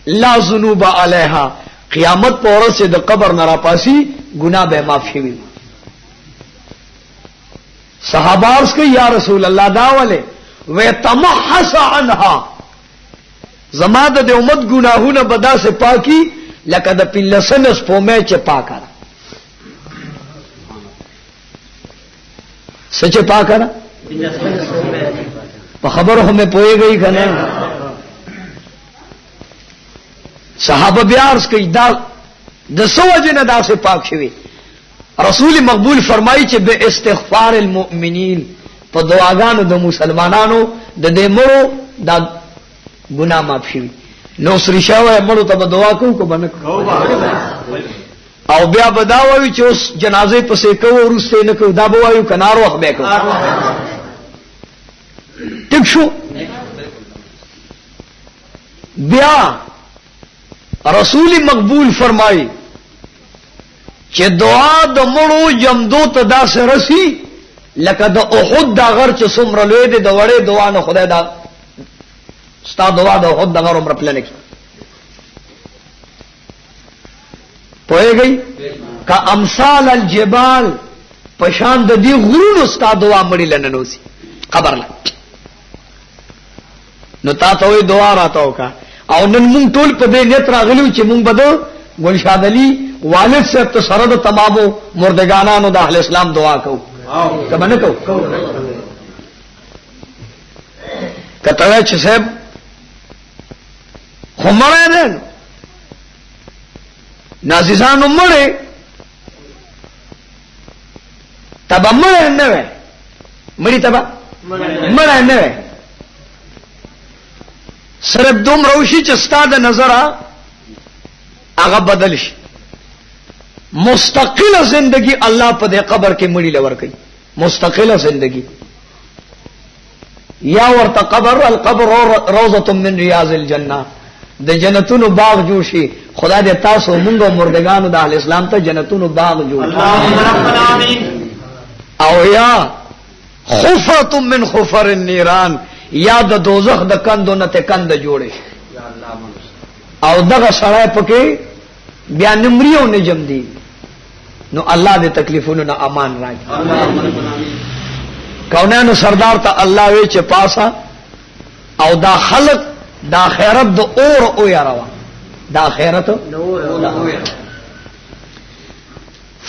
لا ذنوب علیہا قیامت پر عورت سے د قبر نہ راپاسی گناہ بے معاف شوی صحابہ عرض کہ یا رسول اللہ دا والے ویتمحص عنها زما د امت گناہونه بدا سے پاکی لکه د پلسنس پومه چې پاکا سچ پاکا په خبرو هم پوي گئی کنه صحابه بیا عرض کوي دا د سوجنه دا سے پاک شوی رسول مقبول فرمایي چې به استغفار المؤمنین په دعاګانو د مسلمانانو د دې مړو دا گناہ معاف شوی نو سری شاوه مړو ته دعا کوو کو باندې او بیا بداوي چې اوس جنازه پسې کوو ورسته نه کوو دا بوایو کنار وخت به کوو ټیک شو بیا رسول مقبول فرمایي چې دعا د مړو جمدو ته داسې رسی لکه د احد دا غر چې څومره لوی دی د وړې دعا نه خدای دا ستا دعا د احد دا غر عمر پلنه کی پوهه گئی کا امثال الجبال پشان د دې غرونو ستا دعا مړي لننوسی خبر لا نو تا ته وې دعا راتاو کا او نن مونږ ټول په دې نیت راغلو چې مونږ بده ګلشاد علي والد صاحب ته سره د تمامو مردگانانو د اهل اسلام دعا کو کبه نه کو کته چې صاحب همړې نه نازیزانو مړې تبا مړې نه وې مړې تبا مړې نه وې صرف دوم روشي چې ستاد نظر هغه بدل شي مستقله زندگی الله په دې قبر کې مړی لور کوي مستقله زندگی یا ورته قبر القبر روضه من ریاض الجنه د جنتونو باغ جوړ شي خدای دې تاسو مونږه مردگانو د اهل اسلام ته جنتونو باغ جوړ او یا خفرة من خفر النيران یا د دوزخ د کندو نه ته کند جوړي او دغه سړی پکې بیا نمریو نه جم دي نو الله دې تکلیفونو نه امان راکړي کونانو سردار ته الله وی چې پاسا او دا خلق دا خیرت د اور او یاروا دا خیرت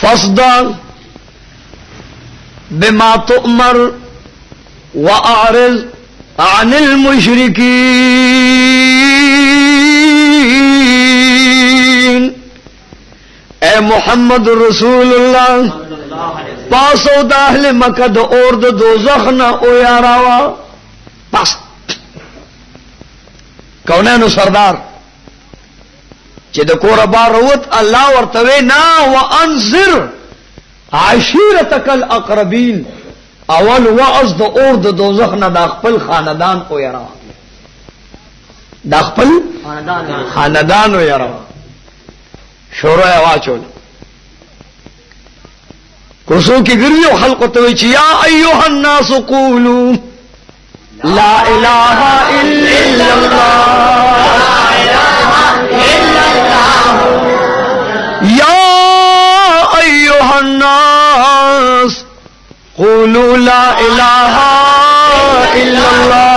فصدق بما تؤمر واعرض عن المشرکین اے محمد رسول اللہ پاسو دا اہل مکہ دا اور دا دوزخ نا او یاراوا پاس کونینو سردار چی دا کور بار روت اللہ ورتوے نا وانذر عشیرتک الاقربین اول وعظ دا اور دا دوزخ نا دا خپل خاندان او یاراوا دا خپل خاندان او یاراوا شورو اواچول کوسو کی گریو خلق تو یا ایها الناس قولوا لا اله الا الله یا ایها الناس قولوا لا اله الا الله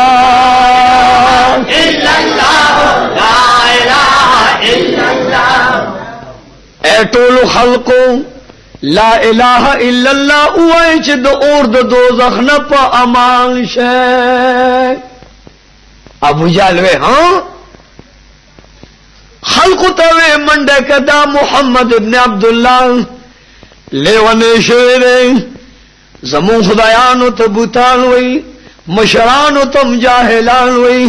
لا اله الا الله اے ټول خلقو لا الہ الا اللہ اوائے چھ دو اور دو دوزخ نہ پا امان شے ابو جالوے ہاں خلق توے منڈے کدا محمد ابن عبداللہ لیوانے شوئے زمون خدایانو تبوتان ہوئی مشرانو تم جاہلان ہوئی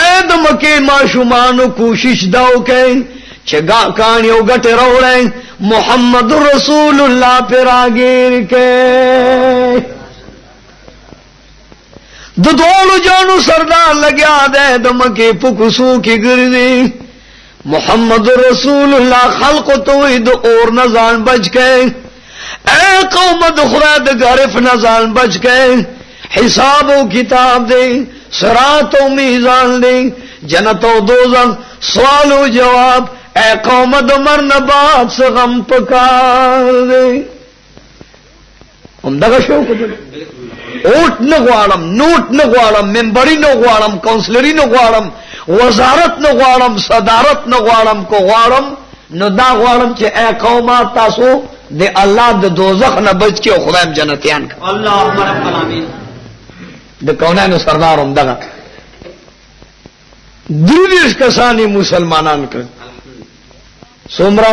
اید مکی معشومانو کوشش داو کہیں چگا کانیو گٹ روڑے محمد رسول اللہ پر آگیر کے دولو جانو سردار لگیا دے دمکی پکسو کی گردی محمد رسول اللہ خلق توی دو اور نزان بچ کے اے قوم دخراد غرف نزان بچ کے حساب و کتاب دے صراط و میزان دے جنت و دوزخ سوالو جواب اے قوم د مرن بعد سے غم پکار دے هم دغه شو کو اوټ نه غواړم نوټ نه غواړم ممبري نه غواړم کونسلري نه غواړم وزارت نه غواړم صدارت نه غواړم کو غواړم نو دا غواړم چې اے قوم تاسو د الله د دوزخ نه بچ کې او خدایم جنتیان کا اللهم رب العالمین د کونانو سردار هم دغه دریش کسانی مسلمانان کړ سومرا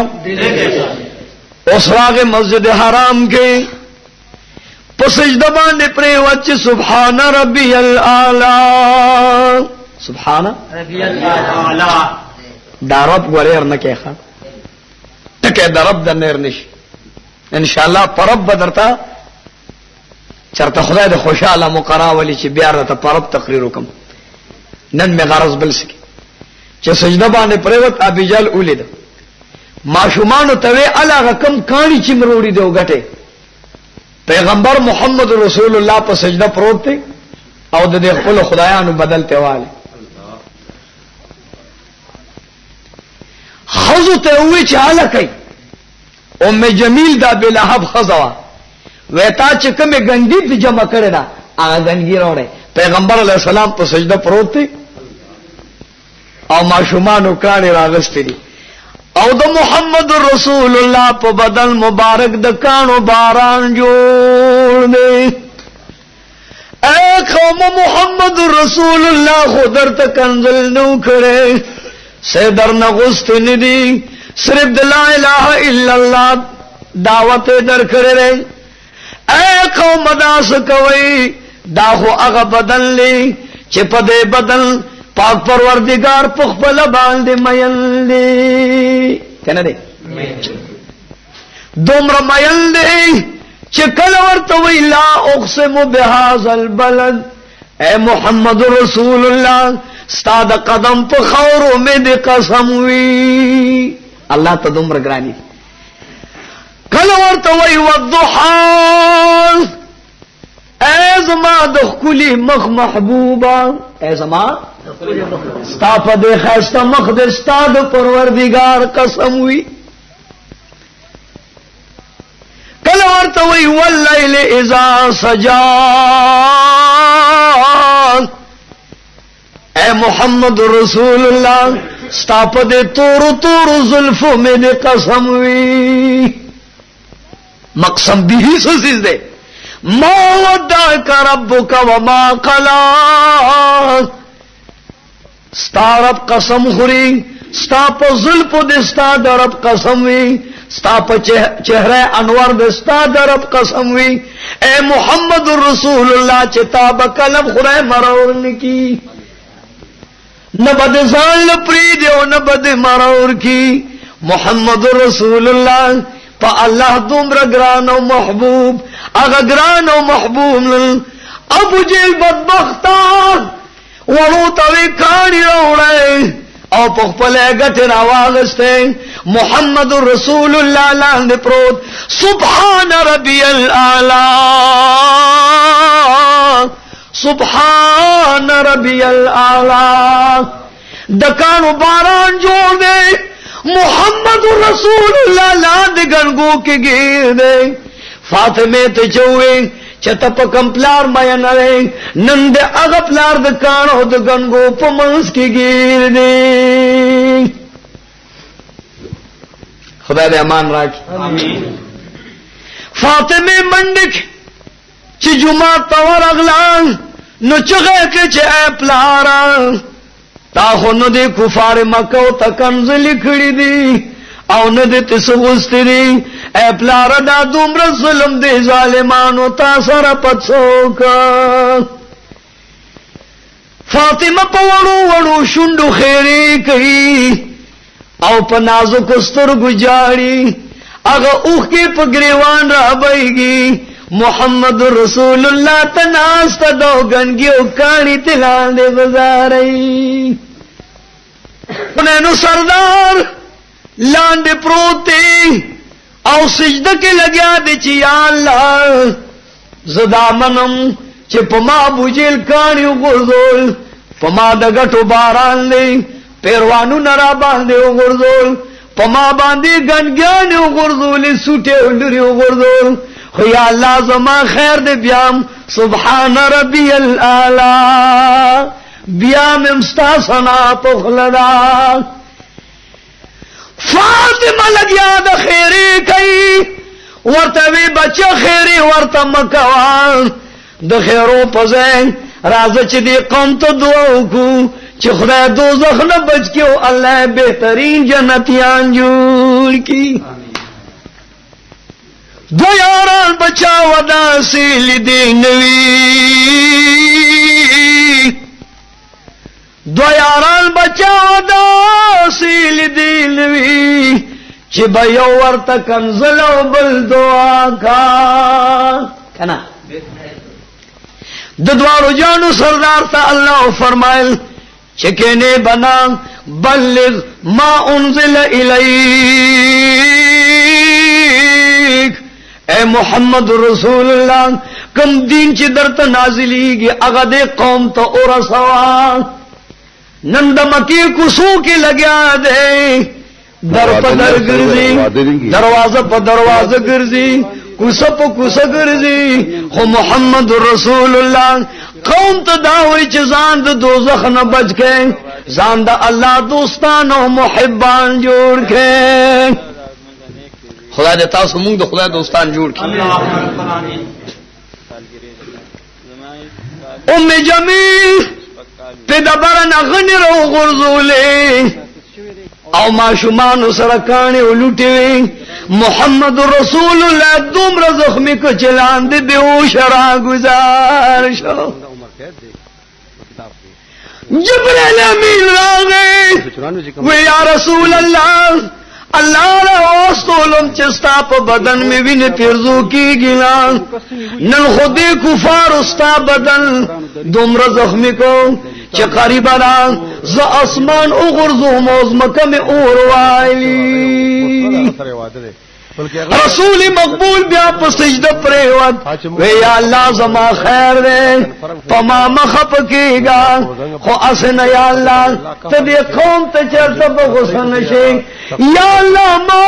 اسراغ مسجد حرام کې پسجدہ باندې پرې وچ سبحان ربی الاعلى سبحان ربی الاعلى دارب وریر نه کې ښه ټکه درب د نیر نشي ان شاء الله پرب بدرتا چرته خدای د خوشاله مقرا ولی چې بیا راته پرب تقریر وکم نن می غرض بل سکی چې سجده باندې پریوت ابيجال اولید ماشومان ته علاوه کم کانی چې مروړي دی وګټه پیغمبر محمد رسول الله په سجده پروت دی او د خپل خدایانو بدلته والے خزو ته وی چې حاله کوي ام جمیل دا بلهب خزوا ویتا چې کومه ګنډي په جمع کړی دا هغه ګنګي راوړې پیغمبر علیه السلام په سجده پروت دی او ماشومانو کانی راغستې دي او د محمد رسول الله په بدن مبارک د کانو باران جوړ دی اے قوم محمد رسول الله خودر ته کنزل نو کړي سه در نغست ندی صرف د لا اله الا الله دعوت در کړي اے قوم داس کوي دا خو هغه بدن لې چې په دې بدن پاک پروردگار په خپل باندې مېل دی کنه دی دومره مېل دی چې کله ورته وی لا اقسم بهذا البلد اے محمد رسول الله ستاد قدم په خورو مې دې قسم وی الله ته دومره ګرانی کله ورته وی والضحى اے زما د خلی مخ محبوبا اے زما ستا په دې خاسته مخ د استاد پروردگار قسم وی کله ورته وی واللیل اذا سجا اے محمد رسول الله ستا په دې تور تور زلفو مې دې قسم وی مقسم به سوسیز دے ما ودعك ربك وما قلا ستا رب قسم خوري ستا په زلف د ستا د رب قسم وی ستا په چهره انوار د ستا د رب قسم وی اے محمد رسول الله چې تا به کلم خورای مرور نکی نه بد ځان لپری دی او نه بد مرور کی محمد رسول الله پا اللہ دومره ګران او محبوب اغه ګران او محبوب ابو جیل بدبختا ورو توی کانی روڑے او پخپلے گٹھ راواغستے محمد رسول اللہ لاندے پروت سبحان ربی الاعلی سبحان ربی الاعلی دکانو باران جوڑ دے محمد رسول اللہ لاند گنگو کی گیر دے فاطمے تے چوئے چتا پا کمپلار مایا نرے نند اغپلار دکانو دا گنگو پا منس کی گیر دے خدا دے امان راکی آمین فاطمے منڈک چی جمعہ تور اغلان نو چغے کے چی اے پلاران تاخو نو دے کفار مکو تا کنز لکھڑی دی او نو دے تسغستی دی اے پلار دا دومر ظلم دے ظالمانو تا سر پتسوکا فاطمہ پا وڑو وڑو شنڈو خیری کئی او پا نازو کستر گجاری اگا اوخ کے پا گریوان را بائیگی محمد رسول اللہ تناستا دو گنگی اکانی تلان دے بزارئی انہوں سردار لاندے پروتے او سجدہ کے لگیا دے چی یا اللہ زدا منم چی پما بجیل کانیو گردول پما دا گٹو باران لے پیروانو نرا باندې وګرځول پما باندې ګنګیان وګرځول سوټه ولري وګرځول خو یا الله زما خیر دې بیام سبحان ربی الاعلى بیام امستاسنا پخلدا فاطمه لګیا د خیری کوي ورته وی بچا خیری ورته مکوان د خیرو پځای راځه چې دې قوم ته دعا وکړو چې خدای دوزخ نه بچ کیو الله بهترین جنتیان جوړ کی دو یاران بچا ودا سیل دی نوی دو یاران بچا ودا سیل دی نوی چې به یو ورته کنزل او بل دعا کا کنا د دوارو جانو سردار ته الله فرمایل چې کینه بنا بلغ ما انزل الیک اے محمد رسول الله کم دین چې درته نازلیږي هغه د قوم ته اور سوا نن د مکی کوسو کې لګیا دی در په در ګرځي دروازه په دروازه ګرځي کوسه په کوسه ګرځي خو محمد رسول الله قوم ته دا وایي چې ځان د دوزخ نه بچ کړي ځان د الله دوستان او محبان جوړ کړي خدای دې تاسو موږ د خدای دوستان جوړ کړي ام جمیل په دبرن غنرو غرزولې او ما شومان سره کانه ولټوي محمد رسول الله دومره زخمی کو چلان دې بیهوش را گزار شو جبرائیل امین راغی و یا رسول الله الله را رسولم چستا په بدن می ویني پیرزو کیږي نن خودی کفار استا بدن دومره زخمی کو چې قریبا ز اسمان او غرزو موز مکه می اور وایلی رسول مقبول بیا په سجده پریوت وی یا الله زما خیر دې پما مخپ کیگا خو اسنه یا الله ته دې قوم ته چرته بغسن شي یا الله ما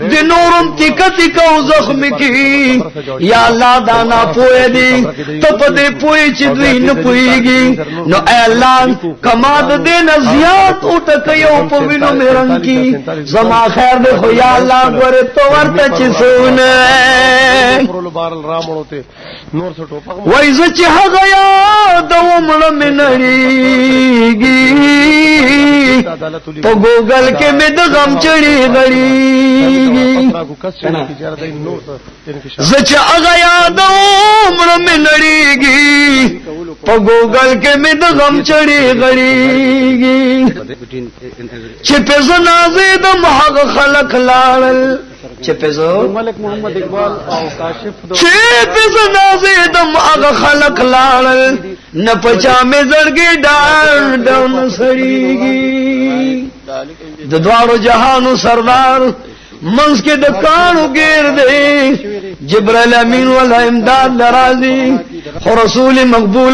د نورم تکتی کو زخم کی یا الله دانا پوی دی ته په دې پوی چې دوی نه پویږي نو اعلان کما د دې نزيات او ټکيو په وینو میرن کی زما خیر دې خو یا الله ګوره تو ورته چې سونه وای ز چې هغه یاد ومړ منړيږي په ګوګل کې مې د غم چړي غړيږي ز چې هغه یاد ومړ منړيږي په ګوګل کې مې د غم چړي غړيږي چې په زنازه د محق خلق لاړل چې پزو ملک محمد اقبال او کاشف چې پزو نازیدم هغه خلق لاړل نه پچا مې زړګي ډار ډون سړيږي د دوارو جهانو سردار منځ کې د کانو ګیر دی جبرائیل امین ول امداد لرازي خو رسول مقبول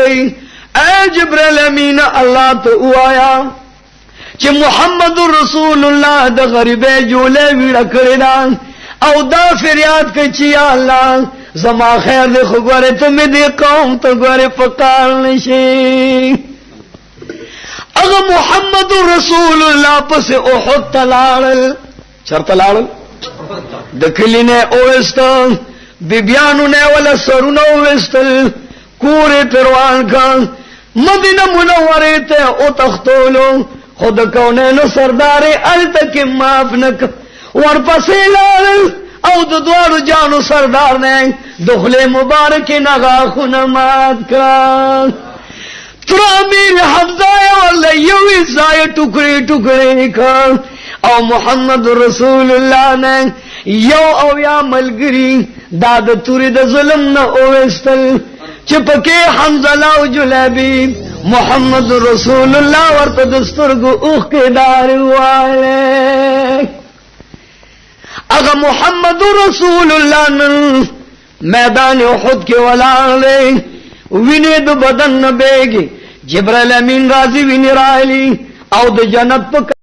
کوي اے جبرائیل امین الله ته وایا چې محمد رسول الله د غریبې جوړې ویړه کړی دا او دا فریاد کوي چې یا الله زما خیر دې خو ګوره ته مې دې قوم ته ګوره پکار نشي اغه محمد رسول الله پس احد تلاړل چرته لاړل د کلینه اوست بیبیانو نه ولا سرونه اوستل کورې پروان کا مدینه منوره ته او تختولو خود کونینو سردار التک معاف نک ورپسې لاړل او د دوارو جانو سردار نه دخله مبارک نغا خونه مات کړ تر امیر حمزه ولا یو ځای ټوکړي ټوکړي کړ او محمد رسول الله نه یو او یا ملګری دا د توري د ظلم نه اوستل چې پکې حمزه او جلابی محمد رسول الله ورته دسترګو اوخ کې دار واله اغه محمد رسول الله نن میدان احد کې ولاړ ویني د بدن نه بیګي جبرائیل امین راضي ویني رالی او د جنت په